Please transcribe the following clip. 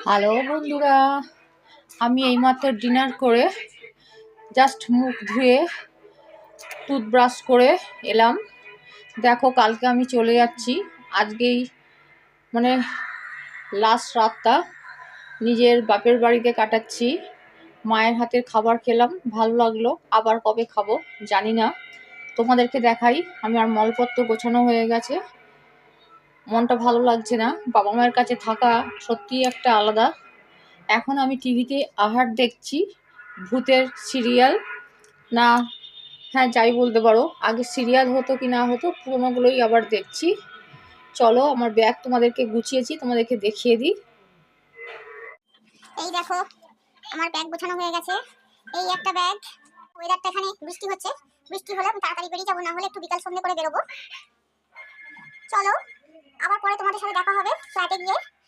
Hello বন্ধুরা, আমি এইমাত্র ডিনার করে জাস্ট মুখ ধুয়ে টুথব্রাশ করে এলাম। দেখো, কালকে আমি চলে যাচ্ছি। আজকেই মানে লাস্ট রাতটা নিজের বাপের বাড়িতে কাটাচ্ছি। মায়ের হাতের খাবার খেলাম, ভালো লাগলো। আবার কবে খাবো জানি না। তোমাদেরকে দেখাই, আমার মালপত্র গোছানো হয়ে গেছে। মনটা ভালো লাগছে না। বাবা মায়ের কাছে থাকা সত্যিই একটা আলাদা। এখন আমি টিভিতে আহার দেখছি, ভূতের সিরিয়াল। না, হ্যাঁ যাই বলতে পারো, আগে সিরিয়াল হতো কি না হতো, পুরোনোগুলোই আবার দেখছি। চলো, আমার ব্যাগ তোমাদেরকে গুছিয়েছি, তোমাদেরকে দেখিয়ে দিই। এই দেখো, আমার ব্যাগ গোছানো হয়ে গেছে। এই একটা ব্যাগ। ওয়েদারটা এখানে বৃষ্টি হচ্ছে, বৃষ্টি হলে আমি তাড়াতাড়ি বেরিয়ে যাবো, না হলে একটু বিকাল সন্ধ্যে করে বেরোবো। চলো, আবার পরে তোমাদের সাথে দেখা হবে ফ্ল্যাটে গিয়ে।